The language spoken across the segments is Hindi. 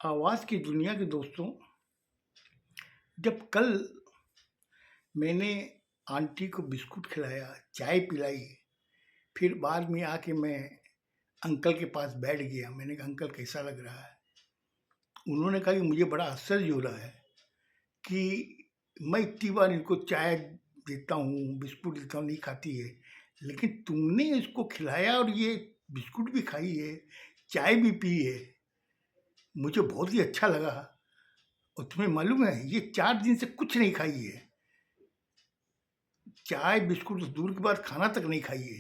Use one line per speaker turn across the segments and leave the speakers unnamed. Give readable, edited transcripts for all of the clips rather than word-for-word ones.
आवाज़ की दुनिया के दोस्तों, जब कल मैंने आंटी को बिस्कुट खिलाया, चाय पिलाई, फिर बाद में आके मैं अंकल के पास बैठ गया। मैंने कहा, "अंकल कैसा लग रहा है?" उन्होंने कहा कि मुझे बड़ा आश्चर्य हो रहा है कि मैं इतनी बार इनको चाय देता हूँ, बिस्कुट देता हूँ, नहीं खाती है। लेकिन तुमने इसको खिलाया और ये बिस्कुट भी खाई है, चाय भी पी है। मुझे बहुत ही अच्छा लगा। और तुम्हें मालूम है, ये 4 दिन से कुछ नहीं खाई है। चाय, बिस्कुट तो दूर की बात, खाना तक नहीं खाई है।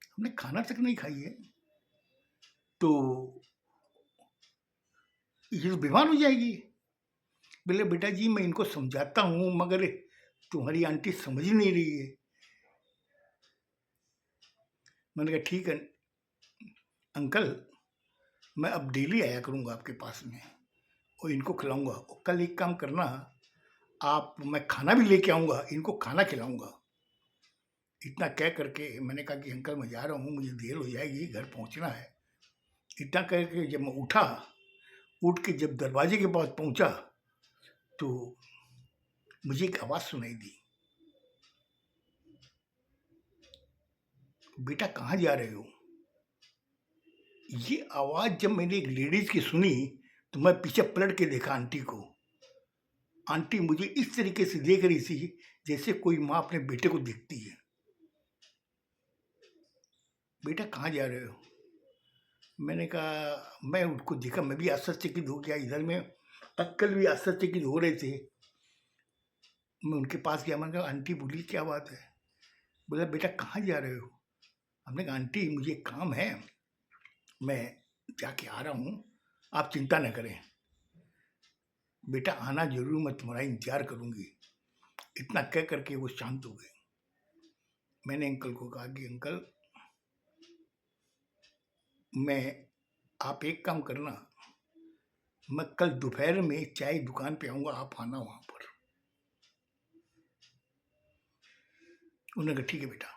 हमने खाना तक नहीं खाई है, तो ये तो बीमार हो जाएगी। बोले, "बेटा जी, मैं इनको समझाता हूँ, मगर तुम्हारी आंटी समझ ही नहीं रही है।" मैंने कहा, "ठीक है अंकल, मैं अब डेली आया करूँगा आपके पास में और इनको खिलाऊँगा। और कल एक काम करना, मैं खाना भी लेके आऊँगा, इनको खाना खिलाऊँगा।" इतना कह करके मैंने कहा कि अंकल मैं जा रहा हूँ, मुझे देर हो जाएगी, घर पहुँचना है। इतना कह के जब मैं उठा, उठ के जब दरवाजे के पास पहुँचा, तो मुझे एक आवाज़ सुनाई दी, "बेटा कहाँ जा रहे हो?" ये आवाज़ जब मैंने एक लेडीज़ की सुनी, तो मैं पीछे पलट के देखा आंटी को। आंटी मुझे इस तरीके से देख रही थी, जैसे कोई माँ अपने बेटे को देखती है। "बेटा कहाँ जा रहे हो?" मैंने कहा, मैं उनको देखा, मैं भी आश्चर्यचकित हो गया। इधर में अंकल भी आश्चर्यचकित हो रहे थे। मैं उनके पास गया, मैंने कहा, "आंटी बोलिए क्या बात है?" बोला, "बेटा कहाँ जा रहे हो?" हमने कहा, "आंटी मुझे एक काम है, मैं जाके आ रहा हूँ, आप चिंता न करें। बेटा आना ज़रूर, मैं तुम्हारा इंतज़ार करूँगी।" इतना कह कर के वो शांत हो गए। मैंने अंकल को कहा कि अंकल, आप एक काम करना, मैं कल दोपहर में चाय दुकान पे आऊँगा, आप आना वहाँ पर। उन्होंने कहा, "ठीक है बेटा।"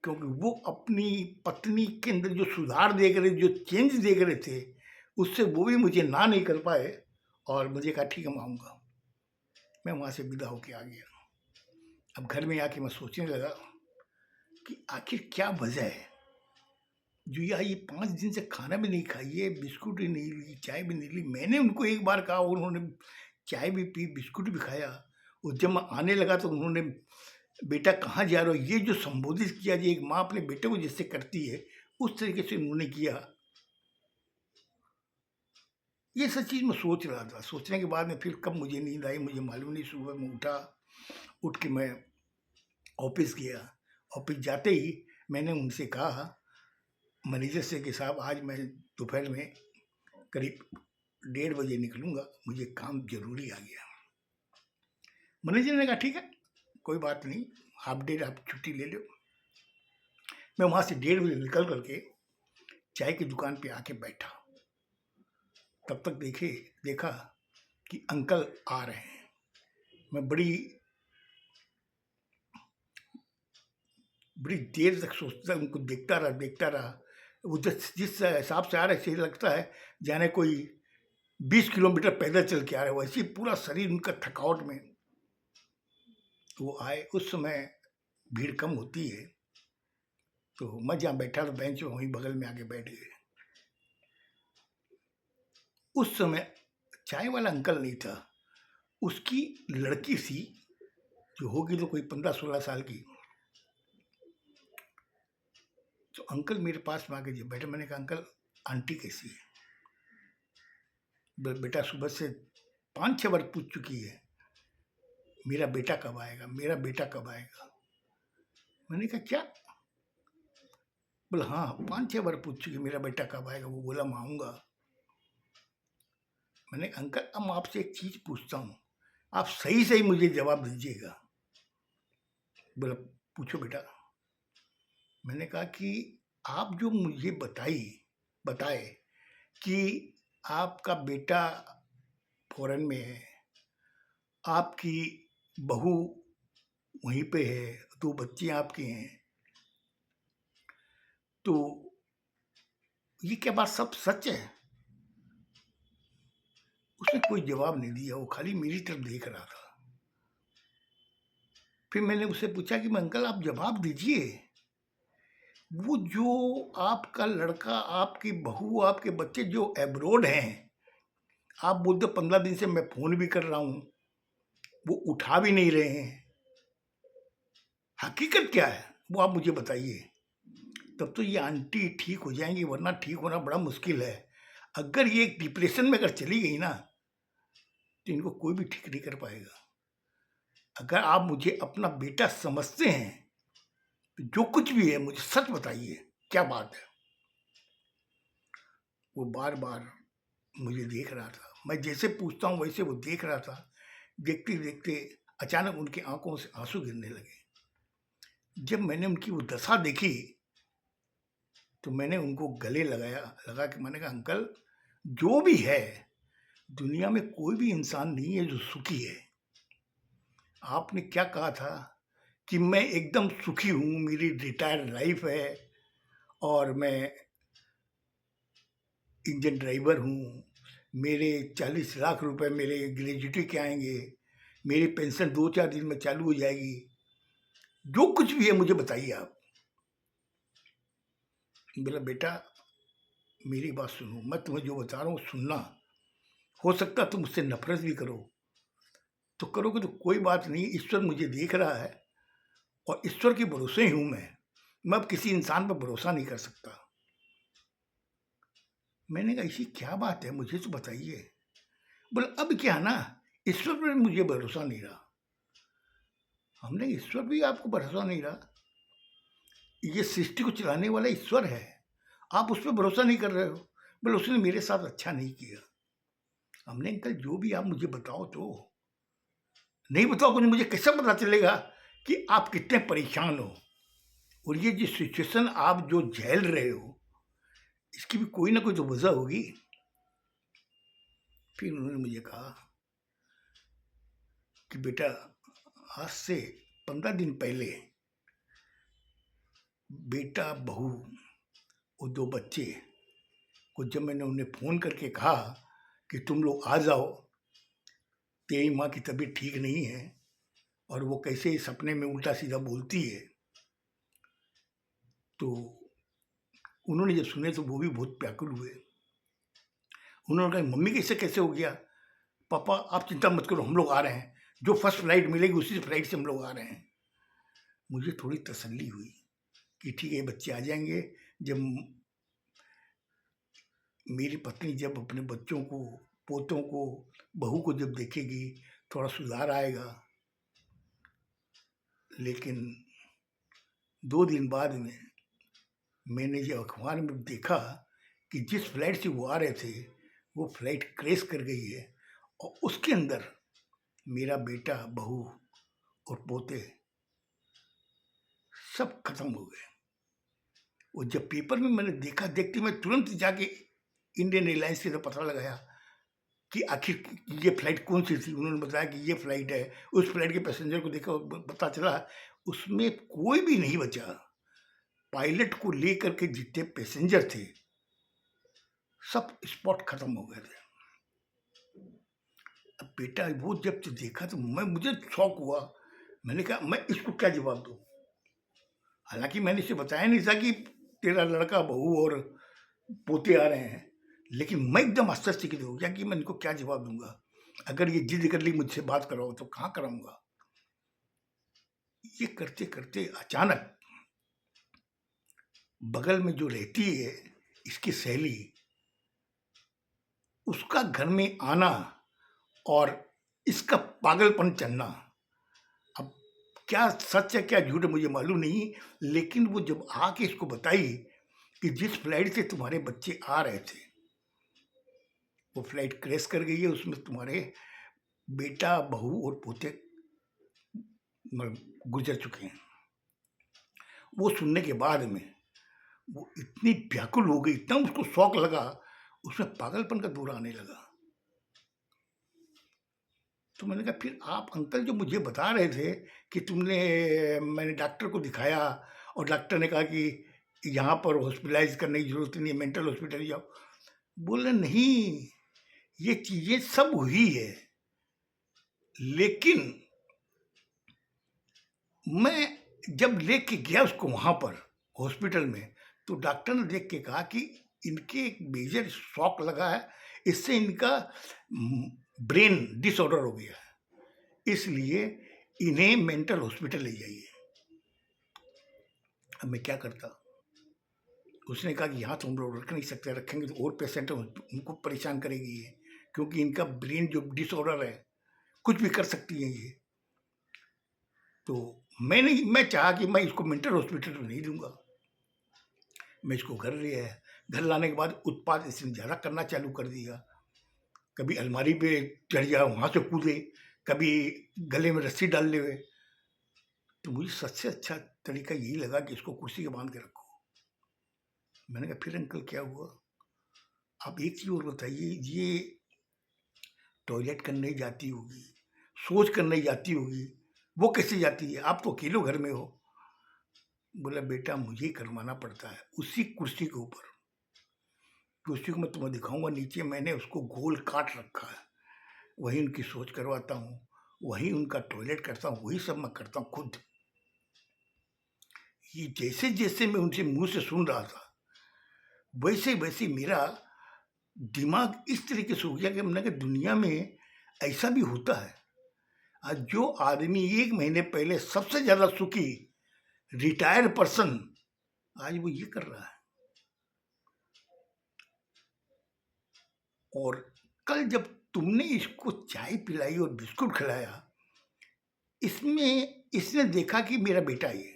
क्योंकि वो अपनी पत्नी के अंदर जो सुधार देख रहे, जो चेंज देख रहे थे, उससे वो भी मुझे ना नहीं कर पाए और मुझे कहा, "ठीक है मैं आऊँगा।" मैं वहाँ से विदा होके आ गया। अब घर में आके मैं सोचने लगा कि आखिर क्या वजह है, जो ये 5 दिन से खाना भी नहीं खाई है, बिस्कुट भी नहीं ली, चाय भी नहीं ली। मैंने उनको एक बार कहा, उन्होंने चाय भी पी, बिस्कुट भी खाया। और जब मैं आने लगा तो उन्होंने, "बेटा कहाँ जा रहे हो?" ये जो संबोधित किया, जो एक माँ अपने बेटे को जैसे करती है, उस तरीके से उन्होंने किया। ये सब चीज़ मैं सोच रहा था। सोचने के बाद में फिर कब मुझे नींद आई मुझे मालूम नहीं। सुबह मैं उठा, उठ के मैं ऑफ़िस गया। ऑफ़िस जाते ही मैंने उनसे कहा, मैनेजर से, कि साहब आज मैं दोपहर में करीब 1:30 बजे निकलूँगा, मुझे काम ज़रूरी आ गया। मैनेजर ने कहा, "ठीक है, कोई बात नहीं, हाफ डे आप छुट्टी ले लो।" मैं वहाँ से 1:30 बजे निकल कर के चाय की दुकान पे आके बैठा। तब तक देखा कि अंकल आ रहे हैं। मैं बड़ी बड़ी देर तक सोचता, उनको देखता रहा। वो जिस हिसाब से आ रहे थे, लगता है जाने कोई 20 किलोमीटर पैदल चल के आ रहे हैं। वैसे ही पूरा शरीर उनका थकावट में। वो आए, उस समय भीड़ कम होती है, तो मैं जहाँ बैठा था बेंच में, वहीं बगल में आके बैठ गए। उस समय चाय वाला अंकल नहीं था, उसकी लड़की थी, जो होगी तो कोई 15-16 साल की। तो अंकल मेरे पास में आके जब बैठे, मैंने कहा, "अंकल आंटी कैसी है?" बेटा सुबह से 5-6 बार पूछ चुकी है, "मेरा बेटा कब आएगा, मेरा बेटा कब आएगा?" मैंने कहा, "क्या?" बोला, "हाँ 5-6 बार पूछ चुकी, मेरा बेटा कब आएगा?" वो बोला, "मैं आऊँगा।" मैंने कहा, "अंकल अब मैं आपसे एक चीज़ पूछता हूँ, आप सही सही मुझे जवाब दीजिएगा।" बोला, "पूछो बेटा।" मैंने कहा कि आप जो मुझे बताए कि आपका बेटा फॉरेन में है, आपकी बहू वहीं पे है, 2 बच्चे आपके हैं, तो ये क्या बात सब सच है? उसने कोई जवाब नहीं दिया, वो खाली मेरी तरफ देख रहा था। फिर मैंने उससे पूछा कि मैं अंकल आप जवाब दीजिए, वो जो आपका लड़का, आपकी बहू, आपके बच्चे जो एब्रोड हैं, आप बोलते 15 दिन से मैं फ़ोन भी कर रहा हूँ, वो उठा भी नहीं रहे हैं, हकीकत क्या है वो आप मुझे बताइए। तब तो ये आंटी ठीक हो जाएंगी, वरना ठीक होना बड़ा मुश्किल है। अगर ये डिप्रेशन में अगर चली गई ना, तो इनको कोई भी ठीक नहीं कर पाएगा। अगर आप मुझे अपना बेटा समझते हैं तो जो कुछ भी है मुझे सच बताइए, क्या बात है। वो बार बार मुझे देख रहा था, मैं जैसे पूछता हूँ वैसे वो देख रहा था। देखते देखते अचानक उनकी आंखों से आंसू गिरने लगे। जब मैंने उनकी वो दशा देखी तो मैंने उनको गले लगा के मैंने कहा अंकल, जो भी है दुनिया में कोई भी इंसान नहीं है जो सुखी है। आपने क्या कहा था कि मैं एकदम सुखी हूँ, मेरी रिटायर्ड लाइफ है और मैं इंजन ड्राइवर हूँ, मेरे 40 लाख रुपए मेरे ग्रेजुएटी के आएंगे, मेरी पेंशन 2-4 दिन में चालू हो जाएगी। जो कुछ भी है मुझे बताइए आप। बोला बेटा मेरी बात सुनो, मैं तुम्हें जो बता रहा हूँ सुनना। हो सकता तुम मुझसे नफरत भी करो, तो करोगे तो कोई बात नहीं, ईश्वर मुझे देख रहा है और ईश्वर के भरोसे ही हूँ मैं अब किसी इंसान पर भरोसा नहीं कर सकता। मैंने कहा ऐसी क्या बात है, मुझे तो बताइए। बोले अब क्या ना, ईश्वर पर मुझे भरोसा नहीं रहा। हमने ईश्वर भी आपको भरोसा नहीं रहा, ये सृष्टि को चलाने वाला ईश्वर है, आप उस पर भरोसा नहीं कर रहे हो। बोले उसने मेरे साथ अच्छा नहीं किया। हमने अंकल जो भी आप मुझे बताओ, तो नहीं बताओगे मुझे कैसे पता चलेगा कि आप कितने परेशान हो, और ये जो सिचुएशन आप जो झेल रहे हो इसकी भी कोई ना कोई तो वजह होगी। फिर उन्होंने मुझे कहा कि बेटा आज से 15 दिन पहले बेटा, बहू और 2 बच्चे को जब मैंने उन्हें फ़ोन करके कहा कि तुम लोग आ जाओ, तेरी माँ की तबीयत ठीक नहीं है, और वो कैसे ही सपने में उल्टा सीधा बोलती है, तो उन्होंने जब सुने तो वो भी बहुत व्याकुल हुए। उन्होंने कहा मम्मी कैसे कैसे हो गया। पापा आप चिंता मत करो, हम लोग आ रहे हैं, जो फर्स्ट फ्लाइट मिलेगी उसी फ्लाइट से हम लोग आ रहे हैं। मुझे थोड़ी तसल्ली हुई कि ठीक है बच्चे आ जाएंगे। जब मेरी पत्नी जब अपने बच्चों को, पोतों को, बहू को जब देखेगी थोड़ा सुधार आएगा। लेकिन 2 दिन बाद में मैंने जब अखबार में देखा कि जिस फ्लाइट से वो आ रहे थे वो फ्लाइट क्रैश कर गई है, और उसके अंदर मेरा बेटा, बहू और पोते सब खत्म हो गए। और जब पेपर में मैंने देखा, देखते मैं तुरंत जाके इंडियन एयरलाइंस से तो पता लगाया कि आखिर ये फ्लाइट कौन सी थी। उन्होंने बताया कि ये फ्लाइट है। उस फ्लाइट के पैसेंजर को देखा, पता चला उसमें कोई भी नहीं बचा। पायलट को लेकर के जितने पैसेंजर थे सब स्पॉट खत्म हो गए थे। अब बेटा वो जब देखा तो मुझे शौक हुआ। मैंने कहा मैं इसको क्या जवाब दूँ। हालांकि मैंने इसे बताया नहीं था कि तेरा लड़का, बहू और पोते आ रहे हैं, लेकिन मैं एकदम आश्चर्यचकित हो गया कि मैं इनको क्या जवाब दूंगा। अगर ये जिद कर ली मुझसे बात कराओ तो कहाँ कराऊंगा। ये करते करते अचानक बगल में जो रहती है इसकी सहेली, उसका घर में आना और इसका पागलपन चढ़ना, अब क्या सच है क्या झूठ है मुझे मालूम नहीं, लेकिन वो जब आके इसको बताई कि जिस फ्लाइट से तुम्हारे बच्चे आ रहे थे वो फ्लाइट क्रैश कर गई है, उसमें तुम्हारे बेटा, बहू और पोते गुजर चुके हैं। वो सुनने के बाद में वो इतनी व्याकुल हो गई, इतना उसको शौक लगा, उसमें पागलपन का दौर आने लगा। तो मैंने कहा फिर आप अंकल जो मुझे बता रहे थे कि मैंने डॉक्टर को दिखाया और डॉक्टर ने कहा कि यहाँ पर हॉस्पिटलाइज करने की जरूरत नहीं है, मेंटल हॉस्पिटल जाओ। बोले नहीं, ये चीज़ें सब हुई है, लेकिन मैं जब लेके गया उसको वहाँ पर हॉस्पिटल में, तो डॉक्टर ने देख के कहा कि इनके एक मेजर शॉक लगा है, इससे इनका ब्रेन डिसऑर्डर हो गया है, इसलिए इन्हें मेंटल हॉस्पिटल ले जाइए। अब मैं क्या करता? उसने कहा कि यहाँ तो हम लोग रख नहीं सकते, रखेंगे तो और पेशेंट उनको परेशान करेगी ये, क्योंकि इनका ब्रेन जो डिसऑर्डर है, कुछ भी कर सकती है ये। तो मैं चाहा कि मैं इसको मेंटल हॉस्पिटल में नहीं दूंगा, मैं इसको घर ले आया। घर लाने के बाद उत्पात इसने ज़्यादा करना चालू कर दिया, कभी अलमारी पे चढ़ जाए, वहाँ से कूदे, कभी गले में रस्सी डाल ले। तो मुझे सबसे अच्छा तरीका यही लगा कि इसको कुर्सी के बांध के रखो। मैंने कहा फिर अंकल क्या हुआ? आप एक चीज़ और बताइए, ये टॉयलेट करने जाती होगी, शौच करने जाती होगी, वो कैसे जाती है? आप तो अकेले घर में हो। बोला बेटा मुझे करवाना पड़ता है उसी कुर्सी के ऊपर। कुर्सी को मैं तुम्हें दिखाऊंगा, नीचे मैंने उसको गोल काट रखा है, वही उनकी शौच करवाता हूँ, वही उनका टॉयलेट करता हूँ, वही सब मैं करता हूँ खुद। ये जैसे जैसे मैं उनसे मुंह से सुन रहा था, वैसे वैसे मेरा दिमाग इस तरीके से हो गया कि मैंने कहा दुनिया में ऐसा भी होता है। आज जो आदमी 1 महीने पहले सबसे ज़्यादा सुखी रिटायर्ड पर्सन, आज वो ये कर रहा है। और कल जब तुमने इसको चाय पिलाई और बिस्कुट खिलाया, इसमें इसने देखा कि मेरा बेटा ये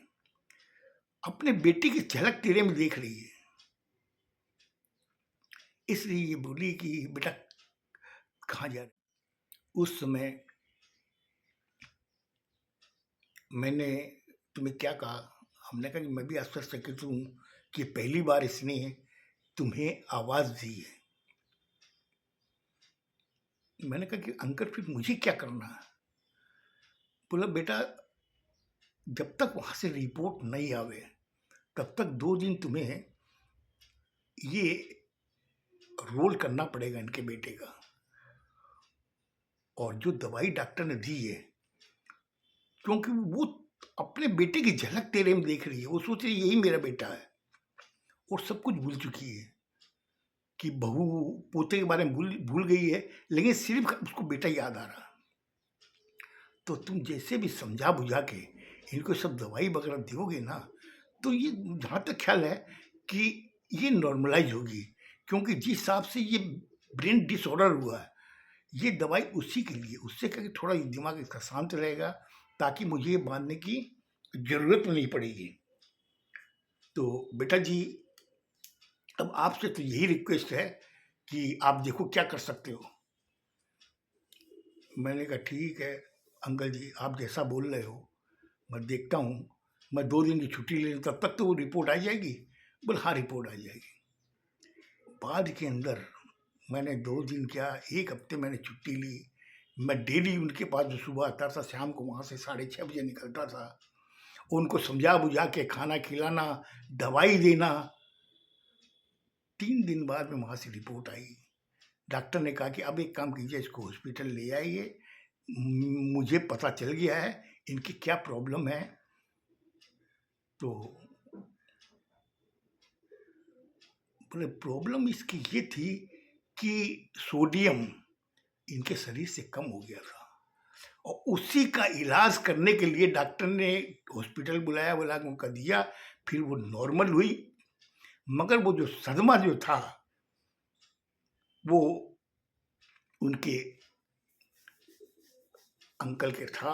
अपने बेटी की झलक तेरे में देख रही है, इसलिए ये बोली कि बेटा कहाँ जा रहे? उस समय मैंने तुम्हें क्या कहा? हमने कहा कि मैं भी आश्चर्यचकित हूँ कि पहली बार इसने तुम्हें आवाज़ दी है। मैंने कहा कि अंकल फिर मुझे क्या करना है? बोला बेटा जब तक वहाँ से रिपोर्ट नहीं आवे तब तक 2 दिन तुम्हें ये रोल करना पड़ेगा इनके बेटे का, और जो दवाई डॉक्टर ने दी है, क्योंकि वो अपने बेटे की झलक तेरे में देख रही है, वो सोच रही है यही मेरा बेटा है, और सब कुछ भूल चुकी है कि बहू पोते के बारे में भूल गई है, लेकिन सिर्फ उसको बेटा याद आ रहा। तो तुम जैसे भी समझा बुझा के इनको सब दवाई वगैरह दोगे ना, तो ये जहाँ तक ख्याल है कि ये नॉर्मलाइज होगी, क्योंकि जिस हिसाब से ये ब्रेन डिसऑर्डर हुआ है, ये दवाई उसी के लिए, उससे क्या कि थोड़ा दिमाग इसका शांत रहेगा, ताकि मुझे ये बांधने की ज़रूरत नहीं पड़ेगी। तो बेटा जी अब आपसे तो यही रिक्वेस्ट है कि आप देखो क्या कर सकते हो। मैंने कहा ठीक है अंकल जी, आप जैसा बोल रहे हो मैं देखता हूँ, मैं 2 दिन की छुट्टी ले लूँ, तब तक तो वो रिपोर्ट आ जाएगी। बोले हाँ रिपोर्ट आ जाएगी। बाद के अंदर मैंने 2 दिन क्या 1 हफ्ते मैंने छुट्टी ली। मैं डेली उनके पास जो सुबह आता था, शाम को वहाँ से 6:30 बजे निकलता था, उनको समझा बुझा के खाना खिलाना, दवाई देना। 3 दिन बाद में वहाँ से रिपोर्ट आई। डॉक्टर ने कहा कि अब एक काम कीजिए, इसको हॉस्पिटल ले आइए, मुझे पता चल गया है इनकी क्या प्रॉब्लम है। तो बोले प्रॉब्लम इसकी ये थी कि सोडियम इनके शरीर से कम हो गया था, और उसी का इलाज करने के लिए डॉक्टर ने हॉस्पिटल बुलाया, बोला उनका दिया, फिर वो नॉर्मल हुई। मगर वो जो सदमा जो था वो उनके अंकल के था।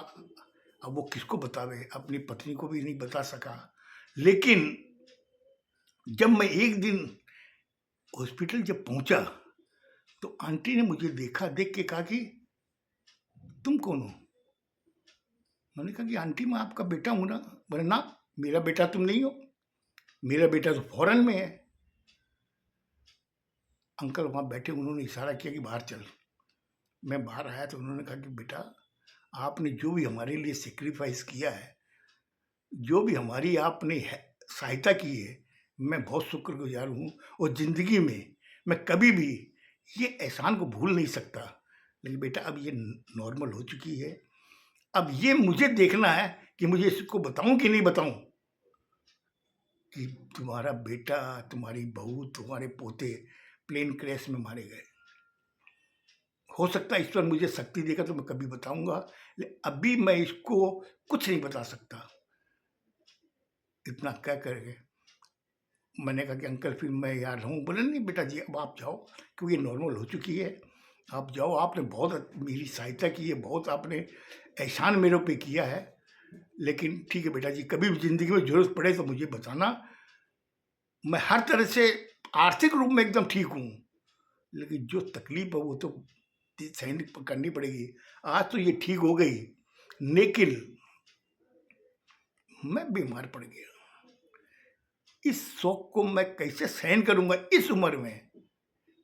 अब वो किसको बतावे, अपनी पत्नी को भी नहीं बता सका। लेकिन जब मैं एक दिन हॉस्पिटल जब पहुंचा, तो आंटी ने मुझे देखा, देख के कहा कि तुम कौन हो? मैंने कहा कि आंटी मैं आपका बेटा हूँ ना। बोले ना मेरा बेटा तुम नहीं हो, मेरा बेटा तो फॉरेन में है। अंकल वहाँ बैठे, उन्होंने इशारा किया कि बाहर चल। मैं बाहर आया तो उन्होंने कहा कि बेटा आपने जो भी हमारे लिए सेक्रीफाइस किया है, जो भी हमारी आपने सहायता की है, मैं बहुत शुक्रगुजार हूँ, और ज़िंदगी में मैं कभी भी ये एहसान को भूल नहीं सकता, लेकिन बेटा अब ये नॉर्मल हो चुकी है। अब ये मुझे देखना है कि मुझे इसको बताऊं कि नहीं बताऊं कि तुम्हारा बेटा, तुम्हारी बहू, तुम्हारे पोते प्लेन क्रैश में मारे गए। हो सकता है ईश्वर मुझे शक्ति देगा तो मैं कभी बताऊंगा, लेकिन अभी मैं इसको कुछ नहीं बता सकता। इतना कह करके मैंने कहा कि अंकल फिर मैं यहाँ रहूँ? बोले नहीं बेटा जी, अब आप जाओ, क्योंकि नॉर्मल हो चुकी है, आप जाओ। आपने बहुत मेरी सहायता की है, बहुत आपने एहसान मेरे पे किया है, लेकिन ठीक है बेटा जी, कभी भी ज़िंदगी में ज़रूरत पड़े तो मुझे बताना। मैं हर तरह से आर्थिक रूप में एकदम ठीक हूँ, लेकिन जो तकलीफ है वो तो सहन करनी पड़ेगी। आज तो ये ठीक हो गई, लेकिन मैं बीमार पड़ गया। इस शौक को मैं कैसे सहन करूंगा इस उम्र में,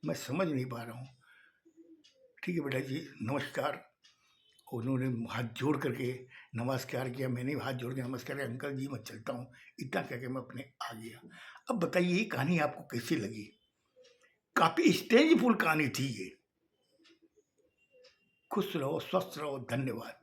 मैं समझ नहीं पा रहा हूँ। ठीक है बेटा जी, नमस्कार। उन्होंने हाथ जोड़ करके नमस्कार किया, मैंने भी हाथ जोड़ के नमस्कार किया, अंकल जी मैं चलता हूँ, इतना कह के मैं अपने आ गया। अब बताइए ये कहानी आपको कैसी लगी? काफी स्टेजफुल कहानी थी ये। खुश रहो, स्वस्थ रहो, धन्यवाद।